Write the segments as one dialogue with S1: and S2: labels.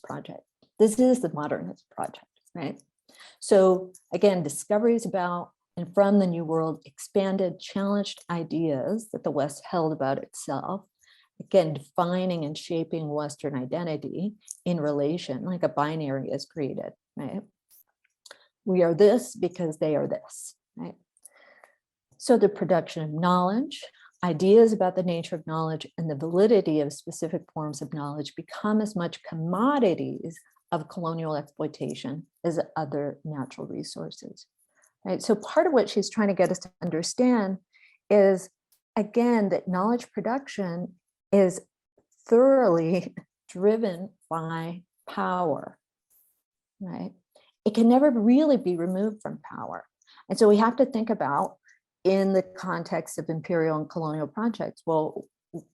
S1: project. This is the modernist project, right? So again, discoveries about and from the New World expanded, challenged ideas that the West held about itself, again, defining and shaping Western identity in relation, like a binary is created, right? We are this because they are this, right? So the production of knowledge, ideas about the nature of knowledge and the validity of specific forms of knowledge become as much commodities of colonial exploitation as other natural resources, right? So part of what she's trying to get us to understand is, again, that knowledge production is thoroughly driven by power, right? It can never really be removed from power. And so we have to think about, in the context of imperial and colonial projects, well,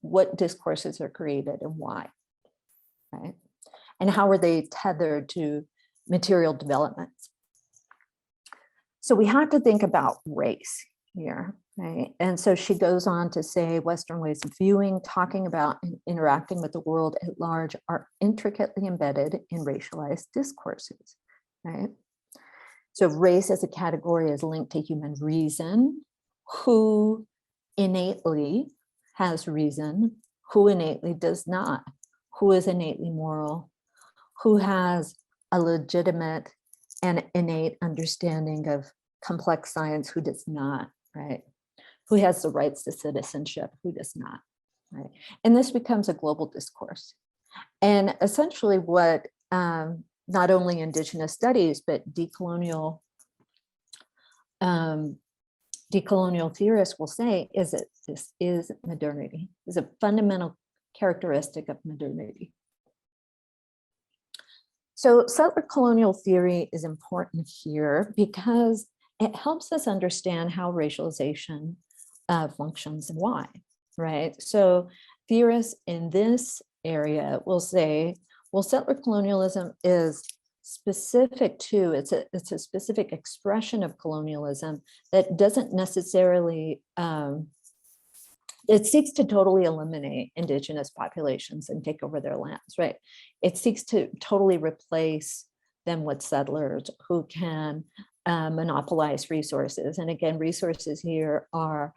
S1: what discourses are created and why, right? And how are they tethered to material developments? So we have to think about race here, right? And so she goes on to say Western ways of viewing, talking about, and interacting with the world at large are intricately embedded in racialized discourses, right? So race as a category is linked to human reason, who innately has reason, who innately does not, who is innately moral, who has a legitimate and innate understanding of complex science, who does not, right? Who has the rights to citizenship, who does not, right? And this becomes a global discourse. And essentially what not only Indigenous studies, but decolonial theorists will say is that this is modernity, is a fundamental characteristic of modernity. So settler colonial theory is important here because it helps us understand how racialization functions and why, right? So theorists in this area will say, well, settler colonialism is specific to, it's a specific expression of colonialism that doesn't necessarily, it seeks to totally eliminate indigenous populations and take over their lands, right? It seeks to totally replace them with settlers who can monopolize resources. And again, resources here are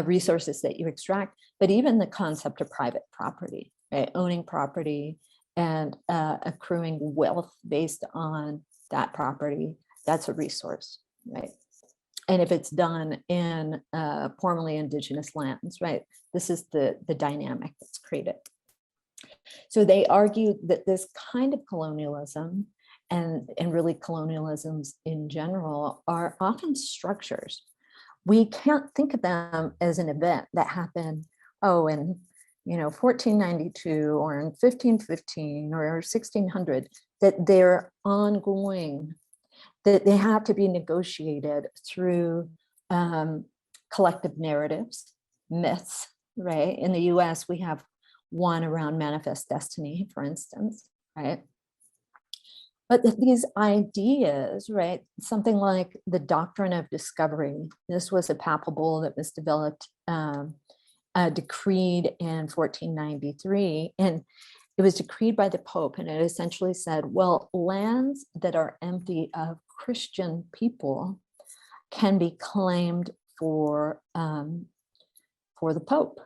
S1: resources that you extract, but even the concept of private property, right? Owning property and accruing wealth based on that property, that's a resource, right? And if it's done in formerly indigenous lands, right? This is the dynamic that's created. So they argue that this kind of colonialism and really colonialisms in general are often structures. We can't think of them as an event that happened, in 1492 or in 1515 or 1600, that they're ongoing, that they have to be negotiated through collective narratives, myths, right? In the US, we have one around manifest destiny, for instance, right? But these ideas, right? Something like the doctrine of discovery. This was a papal bull that was developed, decreed in 1493. And it was decreed by the Pope, and it essentially said, well, lands that are empty of Christian people can be claimed for the Pope,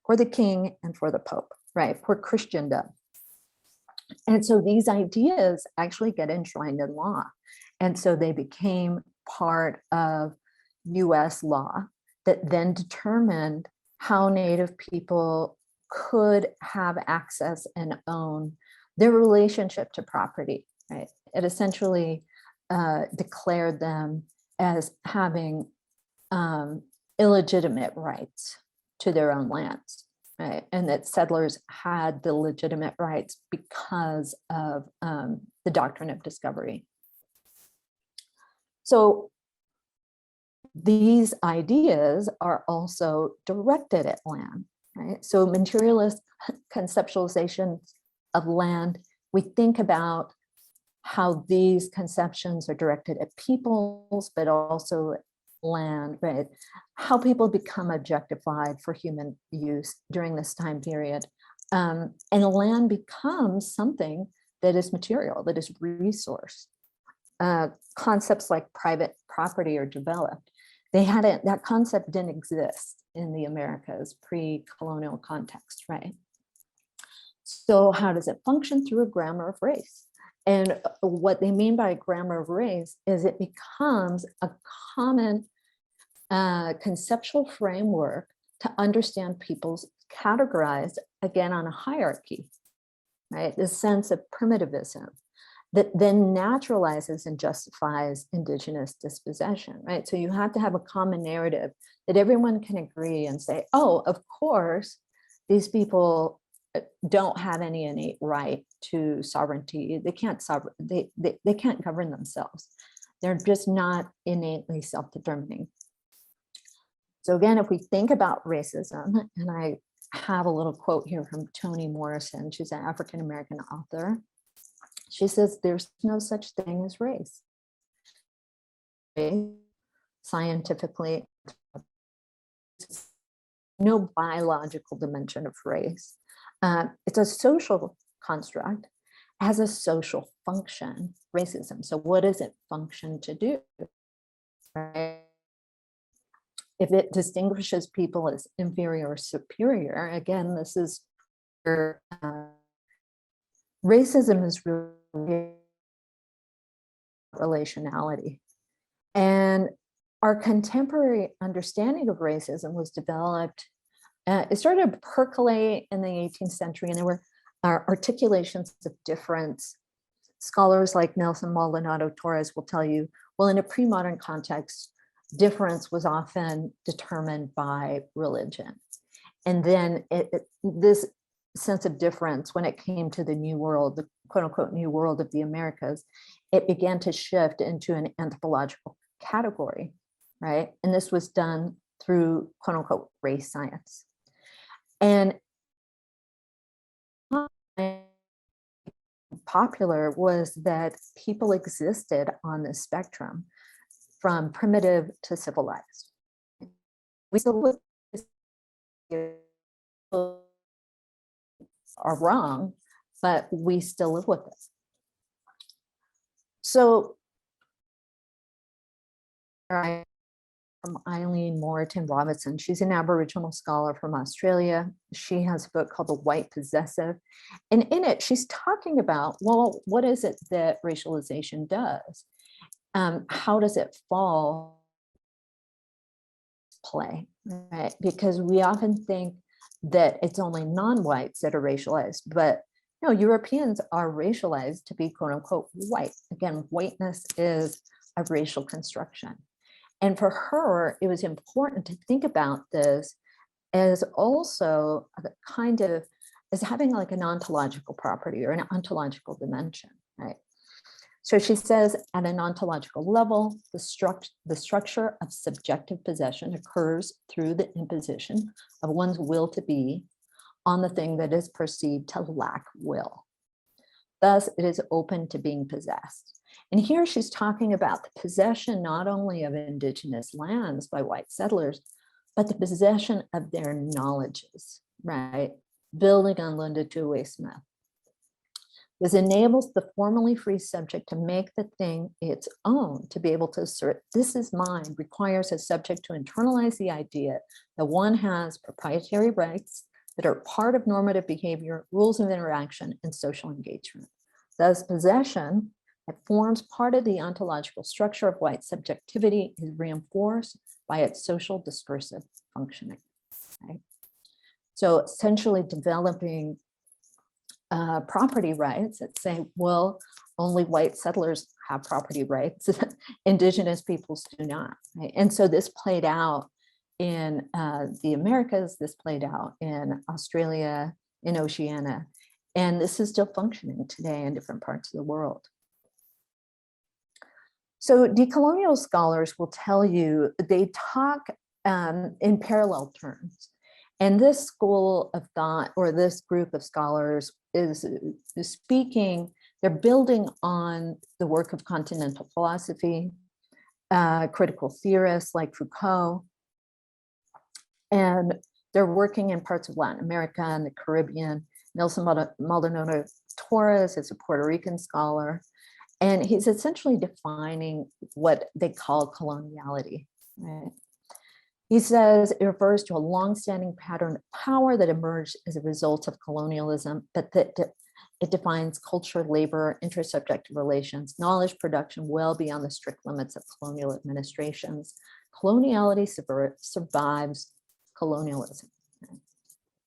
S1: for the King, and for the Pope, right? For Christendom. And so these ideas actually get enshrined in law. And so they became part of US law that then determined how Native people could have access and own their relationship to property, right? It essentially declared them as having illegitimate rights to their own lands, right? And that settlers had the legitimate rights because of the doctrine of discovery. So these ideas are also directed at land, right? So materialist conceptualization of land, we think about how these conceptions are directed at peoples, but also land, right? How people become objectified for human use during this time period. And land becomes something that is material, that is resource. Concepts like private property are developed. That concept didn't exist in the Americas pre-colonial context, right? So how does it function? Through a grammar of race. And what they mean by grammar of race is it becomes a common conceptual framework to understand people's categorized, again, on a hierarchy, right? This sense of primitivism that then naturalizes and justifies indigenous dispossession, right? So you have to have a common narrative that everyone can agree and say, oh, of course, these people don't have any innate right to sovereignty. They can't they can't govern themselves. They're just not innately self-determining. So again, if we think about racism, and I have a little quote here from Toni Morrison, she's an African-American author. She says, there's no such thing as race. Scientifically, no biological dimension of race. It's a social construct, has a social function, racism. So what does it function to do? Right? If it distinguishes people as inferior or superior, again, this is where racism is really relationality. And our contemporary understanding of racism was developed, it started to percolate in the 18th century, and there were articulations of difference. Scholars like Nelson Maldonado Torres will tell you, well, in a pre-modern context, difference was often determined by religion. And then this sense of difference, when it came to the New World, the quote unquote New World of the Americas, it began to shift into an anthropological category, right? And this was done through quote unquote race science. And popular was that people existed on the spectrum from primitive to civilized. We still look are wrong, but we still live with it. So from Eileen Moreton Robinson, she's an Aboriginal scholar from Australia. She has a book called The White Possessive. And in it, she's talking about, well, what is it that racialization does? How does it fall play, right? Because we often think that it's only non-whites that are racialized, but no, Europeans are racialized to be quote unquote white. Again, whiteness is a racial construction. And for her, it was important to think about this as also a kind of as having like an ontological property or an ontological dimension, right? So she says at an ontological level, the structure of subjective possession occurs through the imposition of one's will to be on the thing that is perceived to lack will. Thus, it is open to being possessed. And here she's talking about the possession not only of indigenous lands by white settlers, but the possession of their knowledges, right? Building on Linda Dewey-Smith. This enables the formally free subject to make the thing its own, to be able to assert, this is mine, requires a subject to internalize the idea that one has proprietary rights that are part of normative behavior, rules of interaction, and social engagement. Thus, possession that forms part of the ontological structure of white subjectivity is reinforced by its social discursive functioning. Right? So essentially developing property rights that say, well, only white settlers have property rights, indigenous peoples do not. Right? And so this played out in the Americas, this played out in Australia, in Oceania, and this is still functioning today in different parts of the world. So decolonial scholars will tell you, they talk in parallel terms. And this school of thought, or this group of scholars is speaking, they're building on the work of continental philosophy, critical theorists like Foucault, and they're working in parts of Latin America and the Caribbean Nelson Maldonado Torres is a Puerto Rican scholar, and he's essentially defining what they call coloniality, right? He says it refers to a longstanding pattern of power that emerged as a result of colonialism, but that it defines culture, labor, intersubjective relations, knowledge production well beyond the strict limits of colonial administrations. Coloniality survives colonialism.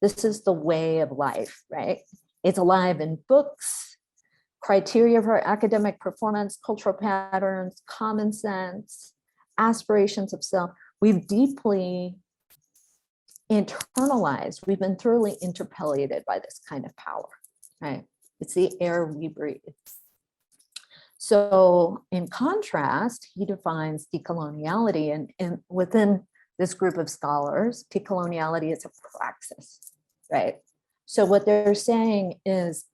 S1: This is the way of life, right? It's alive in books, criteria for academic performance, cultural patterns, common sense, aspirations of self. We've deeply internalized, we've been thoroughly interpellated by this kind of power, right? It's the air we breathe. So in contrast, he defines decoloniality, and within this group of scholars, decoloniality is a praxis, right? So what they're saying is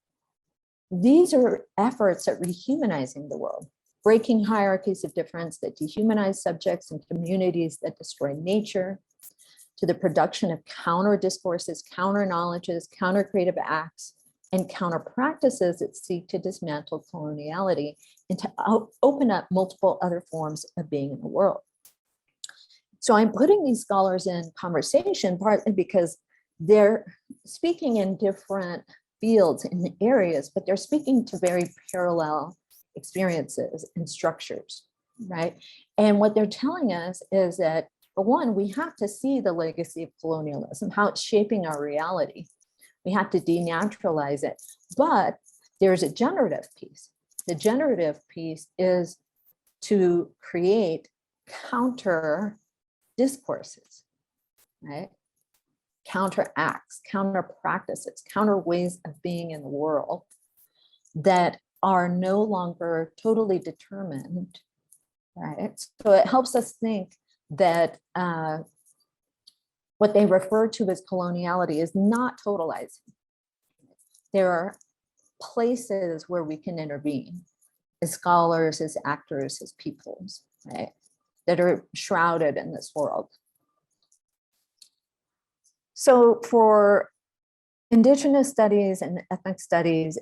S1: these are efforts at rehumanizing the world, breaking hierarchies of difference that dehumanize subjects and communities, that destroy nature, to the production of counter discourses, counter knowledges, counter creative acts, and counter practices that seek to dismantle coloniality and to open up multiple other forms of being in the world. So I'm putting these scholars in conversation partly because they're speaking in different fields and areas, but they're speaking to very parallel experiences and structures, right? And what they're telling us is that, for one, we have to see the legacy of colonialism, how it's shaping our reality. We have to denaturalize it, but there's a generative piece. The generative piece is to create counter discourses, right? Counter acts, counter practices, counter ways of being in the world that are no longer totally determined, right? So it helps us think that what they refer to as coloniality is not totalizing. There are places where we can intervene as scholars, as actors, as peoples, right, that are shrouded in this world. So for Indigenous studies and ethnic studies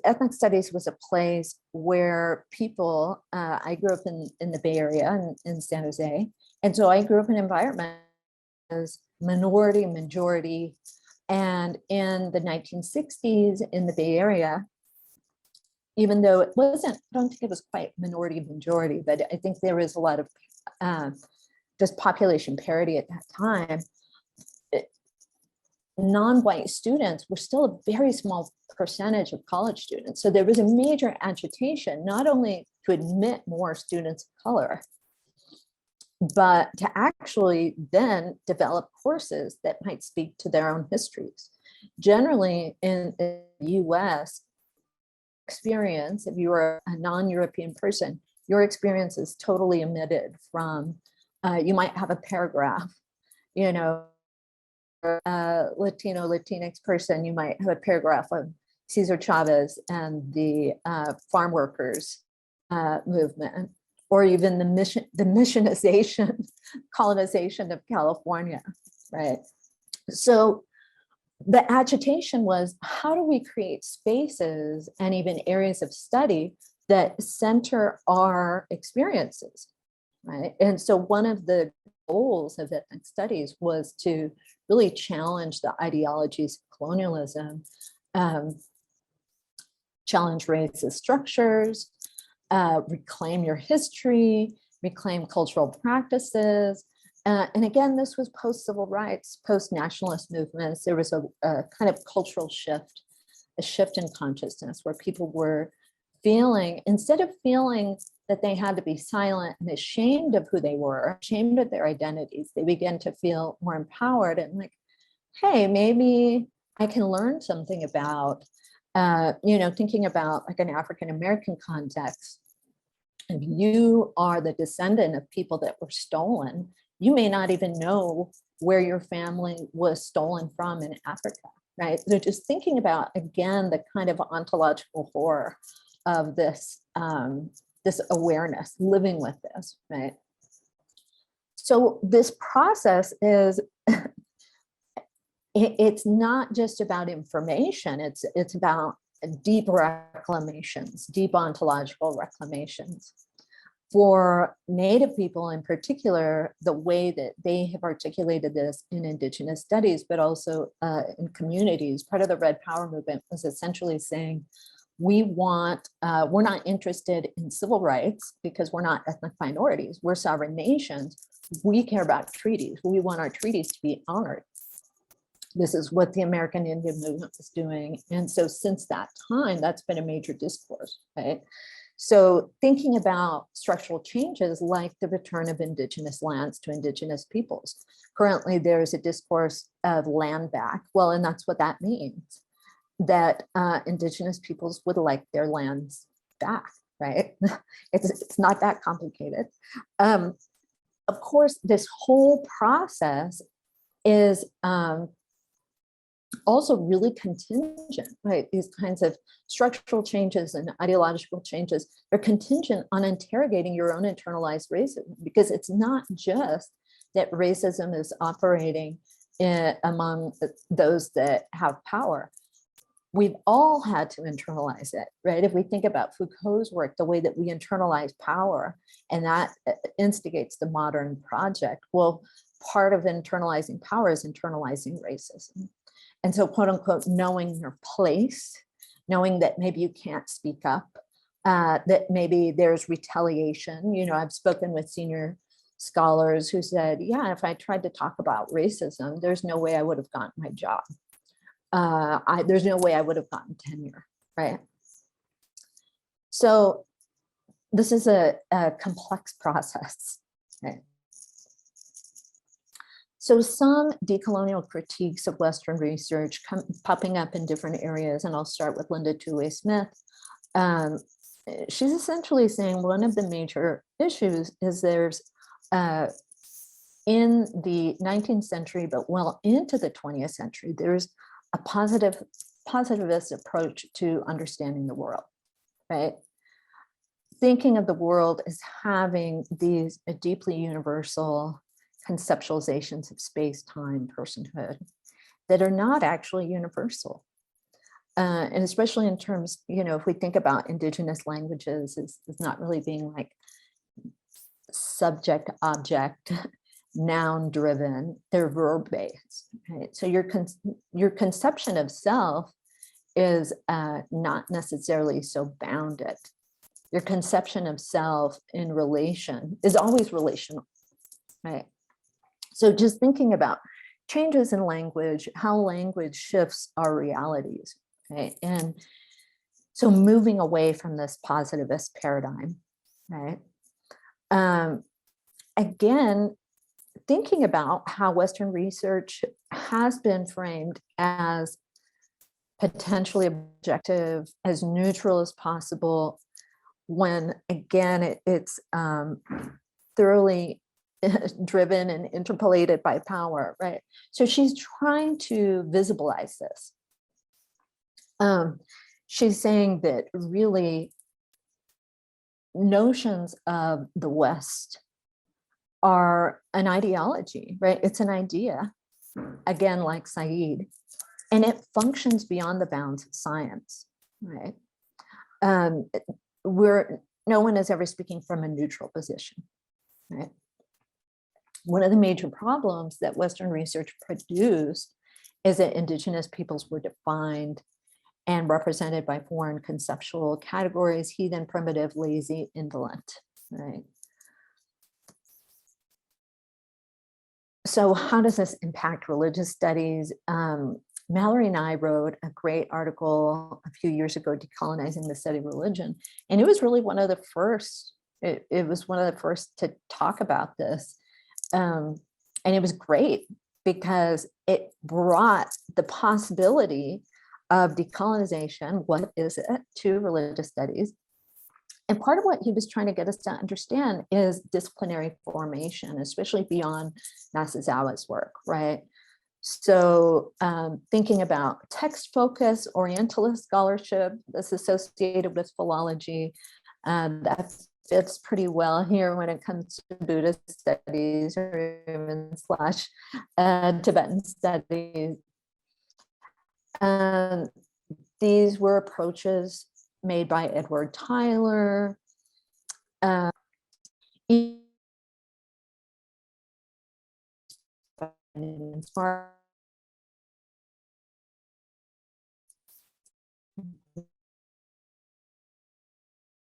S1: was a place where people, I grew up in the Bay Area in San Jose, and so I grew up in an environment as minority, majority, and in the 1960s in the Bay Area, even though it wasn't, I don't think it was quite minority, majority, but I think there was a lot of just population parity at that time. Non-white students were still a very small percentage of college students. So there was a major agitation, not only to admit more students of color, but to actually then develop courses that might speak to their own histories. Generally in the US experience, if you are a non-European person, your experience is totally omitted from, you might have a paragraph, you know, Latino, Latinx person, you might have a paragraph of Cesar Chavez and the farm workers movement, or even the missionization, colonization of California, right? So the agitation was, how do we create spaces and even areas of study that center our experiences, right? And so one of the goals of ethnic studies was to really challenge the ideologies of colonialism, challenge racist structures, reclaim your history, reclaim cultural practices. And again, this was post-civil rights, post-nationalist movements. There was a kind of cultural shift, a shift in consciousness where people were feeling, instead of feeling that they had to be silent and ashamed of who they were, ashamed of their identities, they began to feel more empowered and like, hey, maybe I can learn something about, you know, thinking about like an African-American context. If you are the descendant of people that were stolen, you may not even know where your family was stolen from in Africa, right? So just thinking about, again, the kind of ontological horror of this, this awareness, living with this, right? So this process is it's not just about information, it's about deep reclamations, deep ontological reclamations. For Native people in particular, the way that they have articulated this in Indigenous studies, but also in communities, part of the Red Power movement was essentially saying, we're not interested in civil rights because we're not ethnic minorities, we're sovereign nations. We care about treaties. We want our treaties to be honored. This is what the American Indian movement was doing. And so since that time, that's been a major discourse, right? So thinking about structural changes like the return of Indigenous lands to Indigenous peoples. Currently, there's a discourse of land back. Well, and that's what that means, that Indigenous peoples would like their lands back, right? It's not that complicated. Of course, this whole process is also really contingent, right? These kinds of structural changes and ideological changes are contingent on interrogating your own internalized racism, because it's not just that racism is operating among those that have power. We've all had to internalize it, right? If we think about Foucault's work, the way that we internalize power, and that instigates the modern project, well, part of internalizing power is internalizing racism. And so, quote unquote, knowing your place, knowing that maybe you can't speak up, that maybe there's retaliation. You know, I've spoken with senior scholars who said, yeah, if I tried to talk about racism, there's no way I would have gotten my job. There's no way I would have gotten tenure, right? So this is a complex process, right? So some decolonial critiques of Western research popping up in different areas, and I'll start with Linda Tooley-Smith. She's essentially saying one of the major issues is there's, in the 19th century, but well into the 20th century, there's a positivist approach to understanding the world, right? Thinking of the world as having these deeply universal conceptualizations of space, time, personhood that are not actually universal. And especially in terms, you know, if we think about Indigenous languages as not really being like subject, object, noun driven, they're verb based, right? So your conception of self is not necessarily so bounded. Your conception of self in relation is always relational, right? So just thinking about changes in language, how language shifts our realities, right? And so moving away from this positivist paradigm, right? Again, thinking about how Western research has been framed as potentially objective, as neutral as possible, when again, it's thoroughly driven and interpolated by power, right? So she's trying to visibilize this. She's saying that really notions of the West are an ideology, right? It's an idea, again, like Said, and it functions beyond the bounds of science, right? No one is ever speaking from a neutral position, right? One of the major problems that Western research produced is that Indigenous peoples were defined and represented by foreign conceptual categories: heathen, primitive, lazy, indolent, right? So how does this impact religious studies? Mallory and I wrote a great article a few years ago, Decolonizing the Study of Religion. And it was really one of the first, it was one of the first to talk about this. And it was great because it brought the possibility of decolonization, what is it, to religious studies. And part of what he was trying to get us to understand is disciplinary formation, especially beyond Nasuzawa's work, right? So thinking about text focus, Orientalist scholarship that's associated with philology, that fits pretty well here when it comes to Buddhist studies or even / Tibetan studies. These were approaches made by Edward Tyler.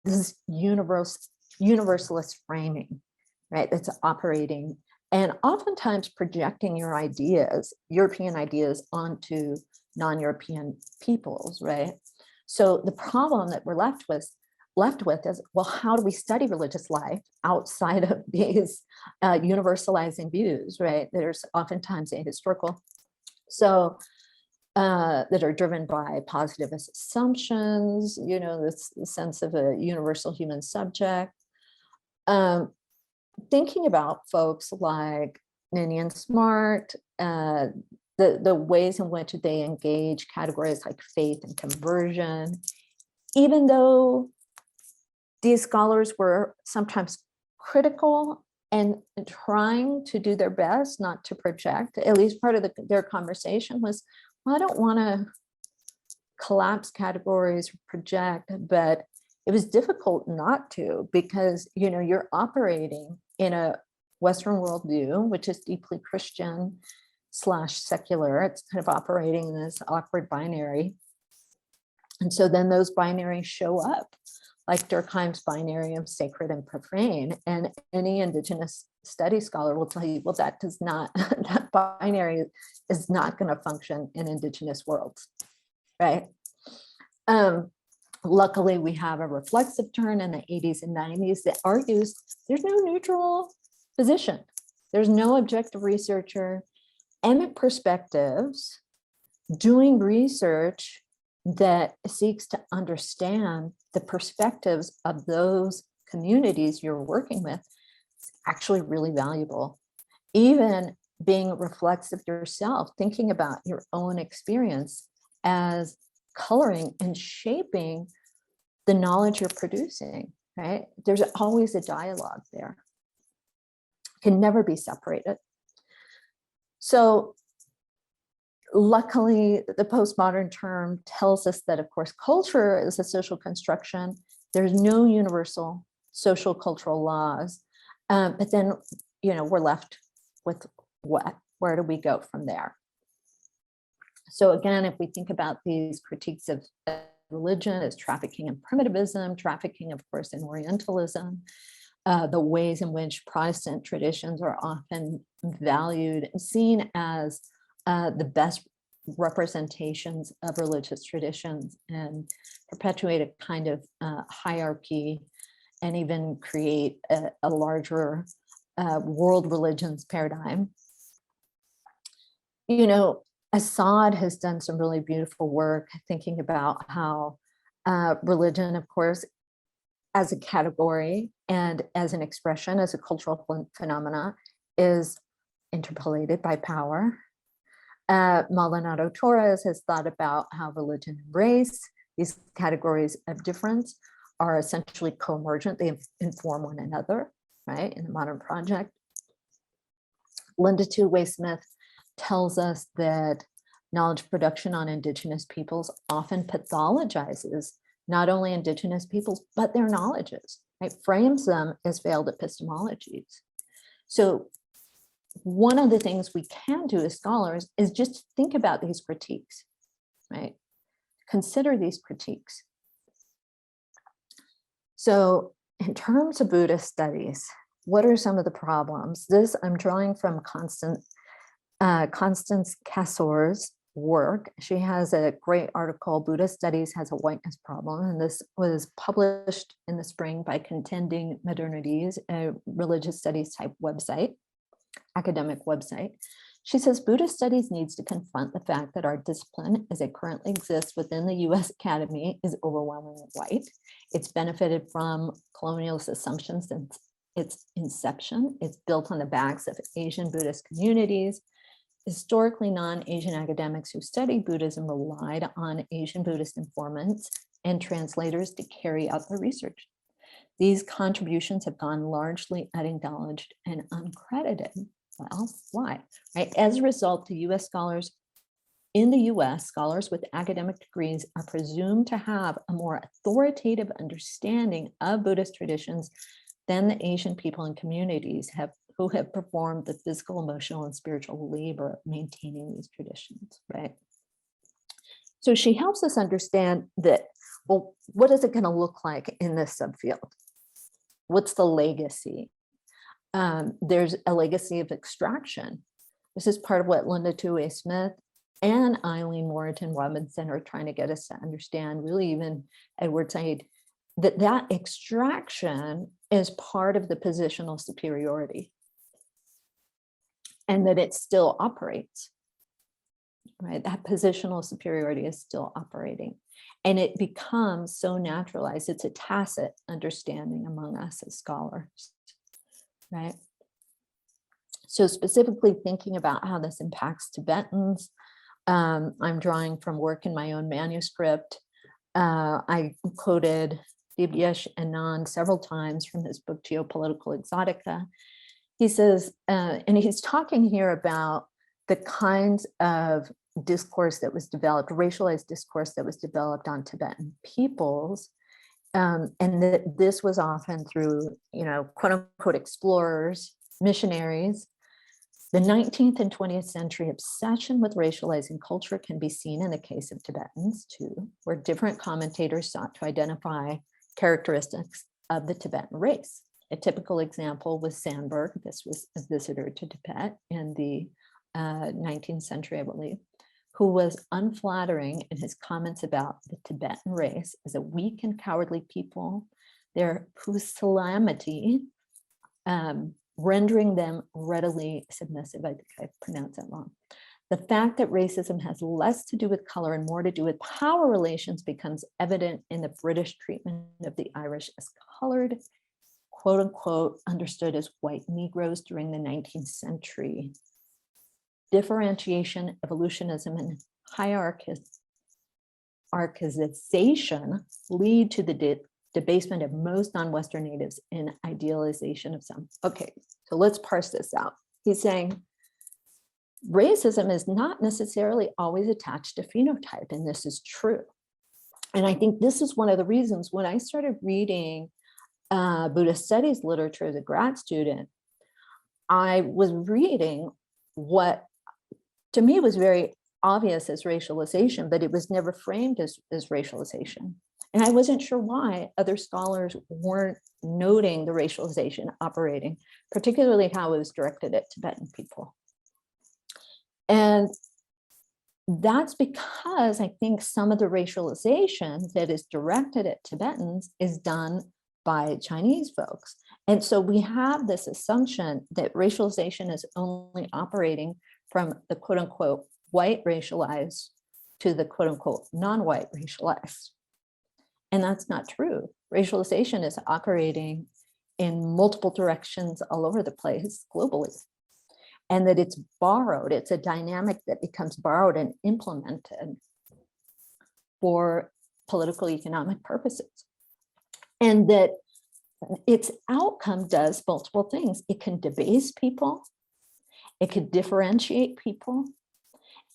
S1: This is universalist framing, right? That's operating and oftentimes projecting your ideas, European ideas, onto non-European peoples, right? So the problem that we're left with is, well, how do we study religious life outside of these universalizing views, right? There's oftentimes ahistorical. So that are driven by positivist assumptions, you know, this sense of a universal human subject. Thinking about folks like Ninian Smart, the ways in which they engage categories like faith and conversion, even though these scholars were sometimes critical and trying to do their best not to project, at least part of their conversation was, well, I don't want to collapse categories, project, but it was difficult not to, because, you know, you're operating in a Western worldview, which is deeply Christian / secular. It's kind of operating in this awkward binary. And so then those binaries show up, like Durkheim's binary of sacred and profane. And any Indigenous studies scholar will tell you, well, that does not, that binary is not going to function in Indigenous worlds, right? Luckily, we have a reflexive turn in the 80s and 90s that argues there's no neutral position. There's no objective researcher, emic perspectives, doing research that seeks to understand the perspectives of those communities you're working with is actually really valuable. Even being reflexive yourself, thinking about your own experience as coloring and shaping the knowledge you're producing, right? There's always a dialogue there. Can never be separated. So luckily, the postmodern term tells us that, of course, culture is a social construction. There's no universal social cultural laws. But then, you know, we're left with what? Where do we go from there? So again, if we think about these critiques of religion as trafficking in primitivism, trafficking, of course, in Orientalism, the ways in which Protestant traditions are often valued and seen as the best representations of religious traditions, and perpetuate a kind of hierarchy and even create a larger world religions paradigm. You know, Assad has done some really beautiful work thinking about how religion, of course, as a category and as an expression, as a cultural phenomena, is interpolated by power. Maldonado Torres has thought about how religion and race, these categories of difference, are essentially co-emergent. They inform one another, right, in the modern project. Linda Two-Way-Smith tells us that knowledge production on Indigenous peoples often pathologizes not only Indigenous peoples, but their knowledges, right? Frames them as failed epistemologies. So one of the things we can do as scholars is just think about these critiques, right? Consider these critiques. So in terms of Buddhist studies, what are some of the problems? This I'm drawing from Constance Cassor's work. She has a great article, Buddhist Studies has a whiteness problem, and this was published in the spring by Contending Modernities, a religious studies type website, academic website. She says Buddhist studies needs to confront the fact that our discipline as it currently exists within the US Academy is overwhelmingly white. It's benefited from colonialist assumptions since its inception. It's built on the backs of Asian Buddhist communities. Historically, non-Asian academics who studied Buddhism relied on Asian Buddhist informants and translators to carry out their research. These contributions have gone largely unacknowledged and uncredited. Well, why? Right? As a result, the US scholars in the US, scholars with academic degrees are presumed to have a more authoritative understanding of Buddhist traditions than the Asian people and communities who have performed the physical, emotional, and spiritual labor of maintaining these traditions, right? So she helps us understand that, well, what is it going to look like in this subfield? What's the legacy? There's a legacy of extraction. This is part of what Linda Tue Smith and Eileen Moreton Robinson are trying to get us to understand, really even Edward Said, that extraction is part of the positional superiority and that it still operates, right? That positional superiority is still operating and it becomes so naturalized. It's a tacit understanding among us as scholars, right? So specifically thinking about how this impacts Tibetans, I'm drawing from work in my own manuscript. I quoted Dibyesh Anand several times from his book, Geopolitical Exotica. He says, and he's talking here about the kinds of discourse that was developed, racialized discourse that was developed on Tibetan peoples, and that this was often through, quote unquote, explorers, missionaries. The 19th and 20th century obsession with racializing culture can be seen in the case of Tibetans too, where different commentators sought to identify characteristics of the Tibetan race. A typical example was Sandberg. This was a visitor to Tibet in the 19th century, I believe, who was unflattering in his comments about the Tibetan race as a weak and cowardly people, their pusillanimity, rendering them readily submissive. I think I pronounced that wrong. The fact that racism has less to do with color and more to do with power relations becomes evident in the British treatment of the Irish as colored, quote unquote, understood as white Negroes during the 19th century. Differentiation, evolutionism, and hierarchization lead to the debasement of most non-Western natives and idealization of some. Okay, so let's parse this out. He's saying racism is not necessarily always attached to phenotype, and this is true. And I think this is one of the reasons when I started reading Buddhist studies literature as a grad student, I was reading what to me was very obvious as racialization, but it was never framed as racialization. And I wasn't sure why other scholars weren't noting the racialization operating, particularly how it was directed at Tibetan people. And that's because I think some of the racialization that is directed at Tibetans is done by Chinese folks. And so we have this assumption that racialization is only operating from the quote unquote white racialized to the quote unquote non-white racialized. And that's not true. Racialization is operating in multiple directions all over the place globally. And that it's borrowed, it's a dynamic that becomes borrowed and implemented for political economic purposes. And that its outcome does multiple things. It can debase people, it can differentiate people,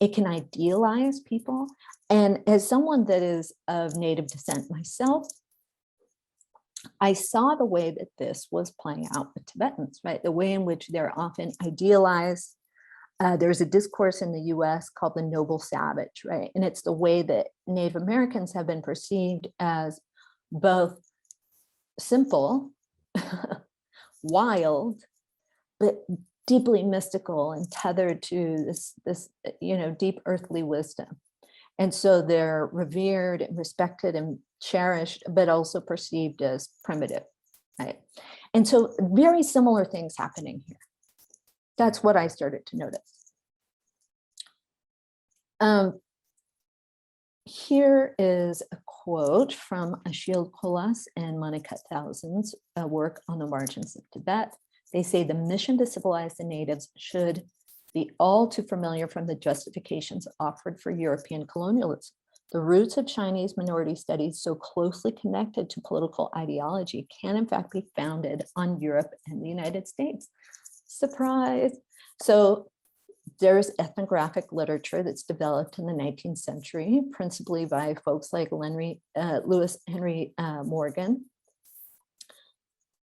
S1: it can idealize people. And as someone that is of Native descent myself, I saw the way that this was playing out with Tibetans, right? The way in which they're often idealized. There's a discourse in the US called the noble savage, right? And it's the way that Native Americans have been perceived as both simple, wild, but deeply mystical and tethered to this deep earthly wisdom. And so they're revered and respected and cherished, but also perceived as primitive, right? And so very similar things happening here. That's what I started to notice. Here is a quote from Achille Colas and Monica Thousand's work on the margins of Tibet. They say the mission to civilize the natives should be all too familiar from the justifications offered for European colonialism. The roots of Chinese minority studies so closely connected to political ideology can in fact be founded on Europe and the United States. Surprise. So There's ethnographic literature that's developed in the 19th century, principally by folks like Lewis Henry Morgan,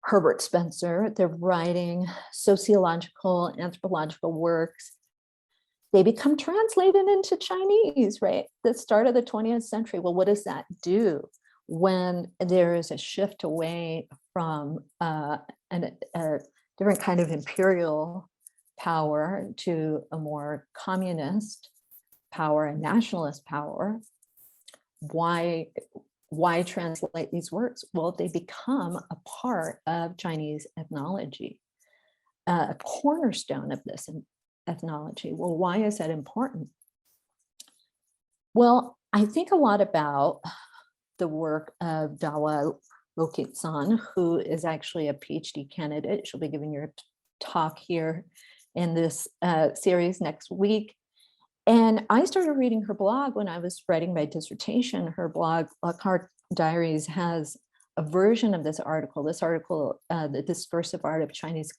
S1: Herbert Spencer. They're writing sociological, anthropological works. They become translated into Chinese, right? The start of the 20th century. Well, what does that do when there is a shift away from a different kind of imperial power to a more communist power and nationalist power? Why translate these works? Well, they become a part of Chinese ethnology, a cornerstone of this ethnology. Well, why is that important? Well, I think a lot about the work of Dawa Lokitsan, who is actually a PhD candidate. She'll be giving your talk here in this series next week. And I started reading her blog when I was writing my dissertation. Her blog, Lockhart Diaries, has a version of this article. This article, The Discursive Art of China's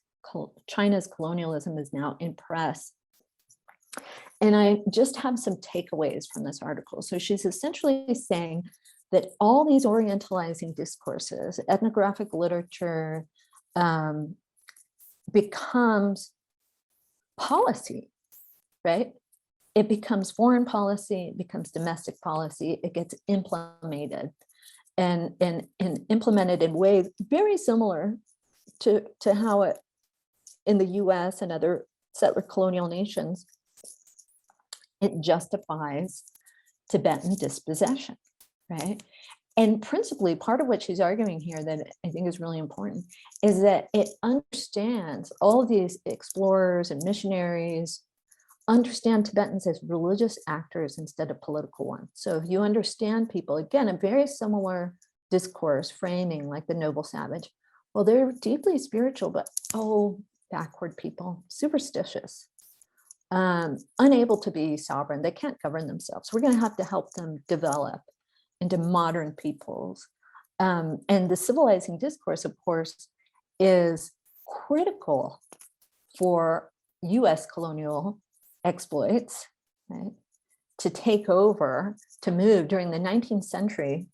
S1: Colonialism, is now in press. And I just have some takeaways from this article. So she's essentially saying that all these orientalizing discourses, ethnographic literature, becomes policy, right? It becomes foreign policy, it becomes domestic policy, it gets implemented and implemented in ways very similar to how it in the US and other settler colonial nations, it justifies Tibetan dispossession, right? And principally, part of what she's arguing here that I think is really important is that it understands all of these explorers and missionaries understand Tibetans as religious actors instead of political ones. So if you understand people, again, a very similar discourse framing like the noble savage, well, they're deeply spiritual, but backward people, superstitious, unable to be sovereign. They can't govern themselves. We're going to help them develop into modern peoples. And the civilizing discourse, of course, is critical for US colonial exploits, right? To take over, to move. During the 19th century,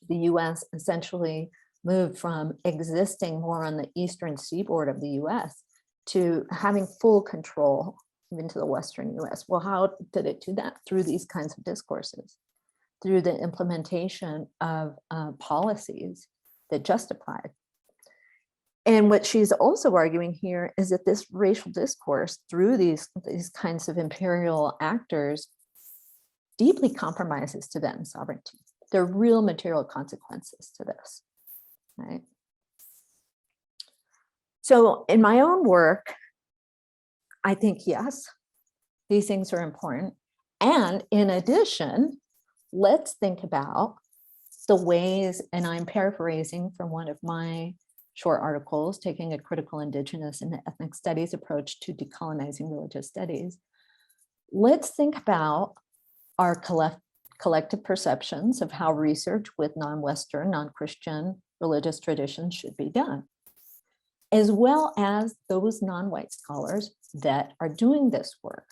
S1: the US essentially moved from existing more on the eastern seaboard of the US to having full control into the Western US. Well, how did it do that? Through these kinds of discourses, through the implementation of policies that justified. And what she's also arguing here is that this racial discourse through these kinds of imperial actors deeply compromises Tibetan sovereignty. There are real material consequences to this, right? So in my own work, I think, yes, these things are important. And in addition, let's think about the ways, and I'm paraphrasing from one of my short articles, taking a critical Indigenous and ethnic studies approach to decolonizing religious studies. Let's think about our collective perceptions of how research with non-Western, non-Christian religious traditions should be done, as well as those non-white scholars that are doing this work.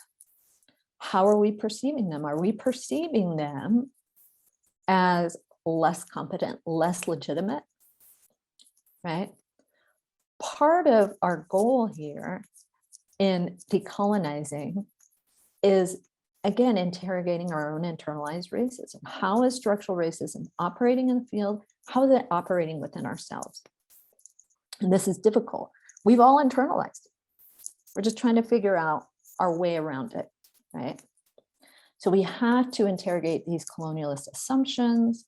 S1: How are we perceiving them? Are we perceiving them as less competent, less legitimate, right? Part of our goal here in decolonizing is, again, interrogating our own internalized racism. How is structural racism operating in the field? How is it operating within ourselves? And this is difficult. We've all internalized it. We're just trying to figure out our way around it, right? So we have to interrogate these colonialist assumptions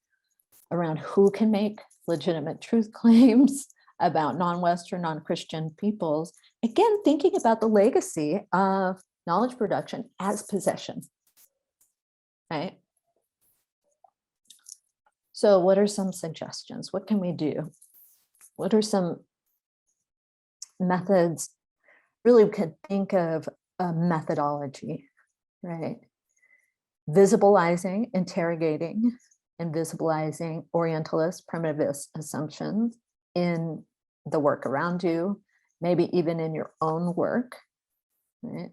S1: around who can make legitimate truth claims about non-Western, non-Christian peoples. Again, thinking about the legacy of knowledge production as possession, right? So what are some suggestions? What can we do? What are some methods? Really, we could think of a methodology, right? Visibilizing, interrogating, and visibilizing Orientalist, primitivist assumptions in the work around you, maybe even in your own work, right?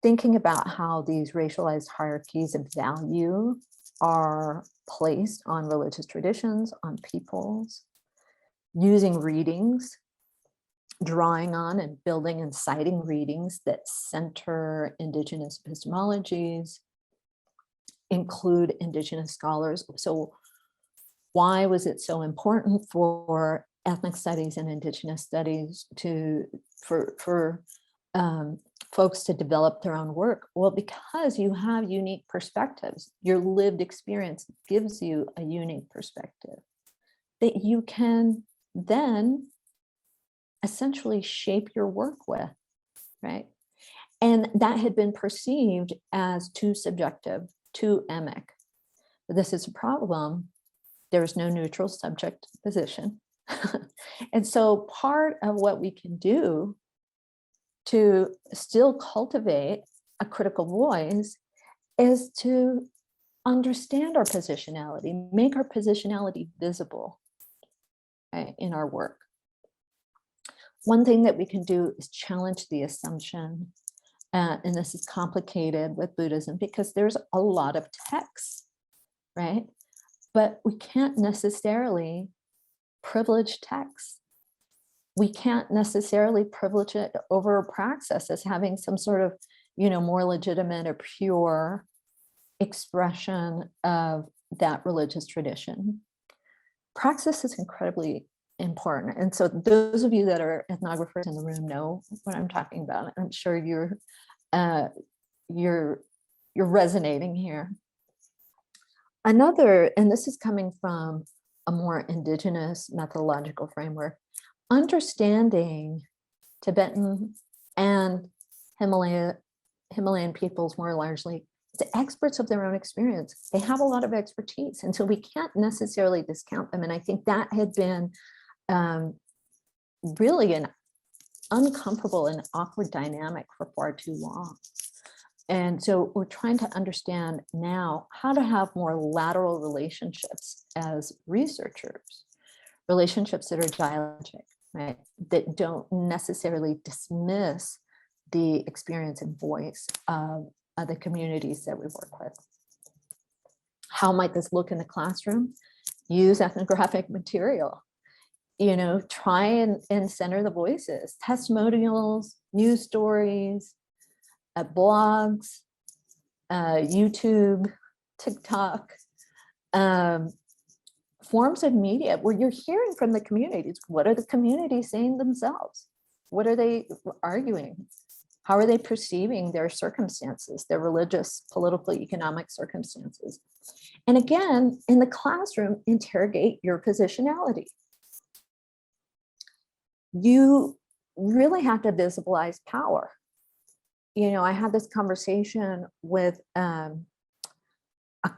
S1: thinking about how these racialized hierarchies of value are placed on religious traditions, on peoples, using readings, drawing on and building and citing readings that center Indigenous epistemologies, include Indigenous scholars. So why was it so important for ethnic studies and Indigenous studies for folks to develop their own work? Well, because you have unique perspectives. Your lived experience gives you a unique perspective that you can then essentially shape your work with, right? And that had been perceived as too subjective, too emic. But this is a problem. There is no neutral subject position. And so part of what we can do to still cultivate a critical voice is to understand our positionality, make our positionality visible, right, in our work. One thing that we can do is challenge the assumption, and this is complicated with Buddhism because there's a lot of texts, right? But we can't necessarily privilege texts. We can't necessarily privilege it over praxis as having some sort of, more legitimate or pure expression of that religious tradition. Praxis is incredibly important. And so those of you that are ethnographers in the room know what I'm talking about. I'm sure you're resonating here. Another, and this is coming from a more Indigenous methodological framework, understanding Tibetan and Himalayan peoples more largely, the experts of their own experience. They have a lot of expertise, and so we can't necessarily discount them. And I think that had been really an uncomfortable and awkward dynamic for far too long. And so we're trying to understand now how to have more lateral relationships as researchers, relationships that are dialogic, right? That don't necessarily dismiss the experience and voice of the communities that we work with. How might this look in the classroom? Use ethnographic material, try and center the voices, testimonials, news stories, blogs, YouTube, TikTok, forms of media where you're hearing from the communities. What are the communities saying themselves? What are they arguing? How are they perceiving their circumstances, their religious, political, economic circumstances? And again, in the classroom, interrogate your positionality. You really have to visibilize power. I had this conversation with a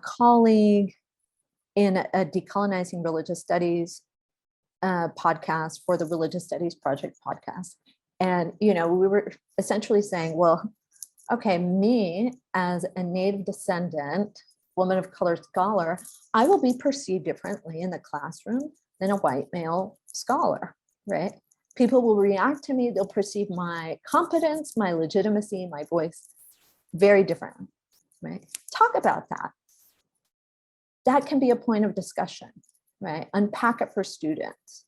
S1: colleague in a Decolonizing Religious Studies podcast for the Religious Studies Project podcast. And, we were essentially saying, well, okay, me as a Native descendant, woman of color scholar, I will be perceived differently in the classroom than a white male scholar, right? People will react to me, they'll perceive my competence, my legitimacy, my voice very differently, right? Talk about that. That can be a point of discussion, right? Unpack it for students.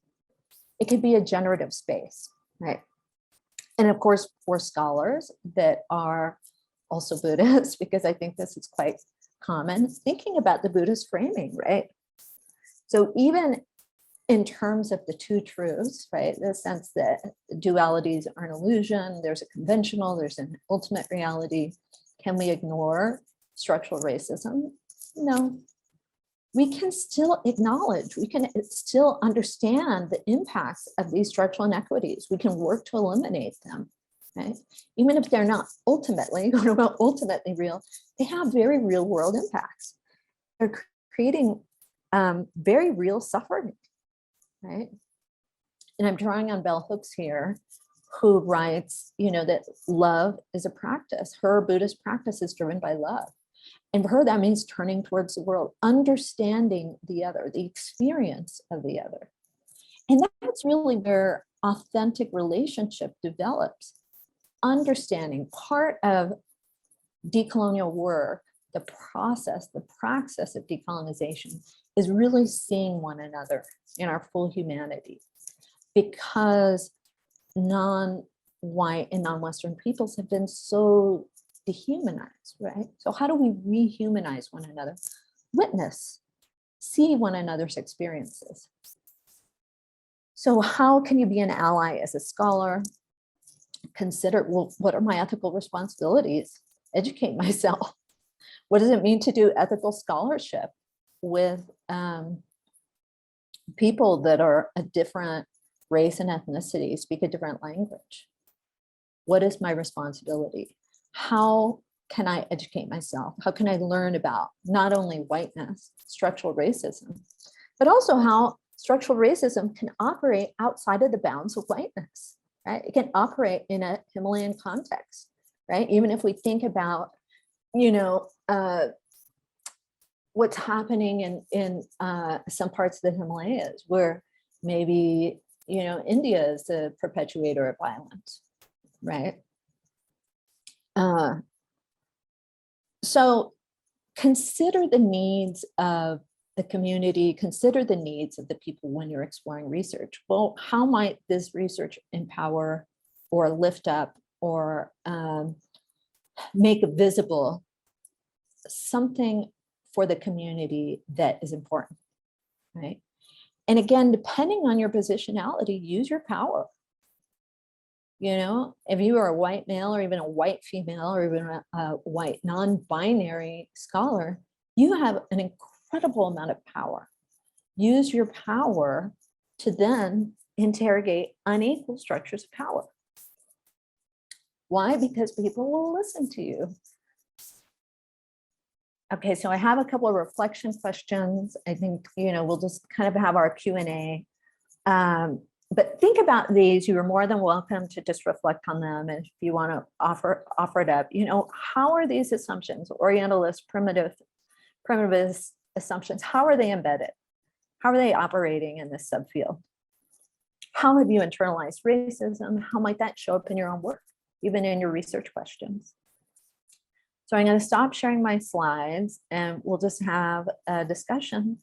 S1: It could be a generative space, right? And of course, for scholars that are also Buddhists, because I think this is quite common, thinking about the Buddhist framing, right? So even in terms of the two truths, right? The sense that dualities are an illusion, there's a conventional, there's an ultimate reality. Can we ignore structural racism? No. We can still acknowledge, we can still understand the impacts of these structural inequities. We can work to eliminate them, right? Even if they're not ultimately real, they have very real world impacts. They're creating very real suffering. Right. And I'm drawing on bell hooks here, who writes, that love is a practice. Her Buddhist practice is driven by love. And for her, that means turning towards the world, understanding the other, the experience of the other. And that's really where authentic relationship develops. Understanding, part of decolonial work, the process, the praxis of decolonization is really seeing one another in our full humanity, because non-white and non-Western peoples have been so dehumanized, right? So how do we rehumanize one another? Witness, see one another's experiences. So how can you be an ally as a scholar? Consider, well, what are my ethical responsibilities? Educate myself. What does it mean to do ethical scholarship with people that are a different race and ethnicity, speak a different language? What is my responsibility? How can I educate myself? How can I learn about not only whiteness, structural racism, but also how structural racism can operate outside of the bounds of whiteness, right? It can operate in a Himalayan context, right? Even if we think about, you know, what's happening in some parts of the Himalayas, where maybe, you know, India is the perpetuator of violence, right? So consider the needs of the community, consider the needs of the people when you're exploring research. Well, how might this research empower or lift up or make visible something for the community that is important, right? And again, depending on your positionality, use your power. You know, if you are a white male or even a white female or even a white non-binary scholar, you have an incredible amount of power. Use your power to then interrogate unequal structures of power. Why? Because people will listen to you. Okay, so I have a couple of reflection questions. I think, you know, we'll just kind of have our Q&A. But think about these. You are more than welcome to just reflect on them. And if you want to offer it up, you know, how are these assumptions, Orientalist, primitivist assumptions, how are they embedded? How are they operating in this subfield? How have you internalized racism? How might that show up in your own work, even in your research questions? So I'm going to stop sharing my slides and we'll just have a discussion.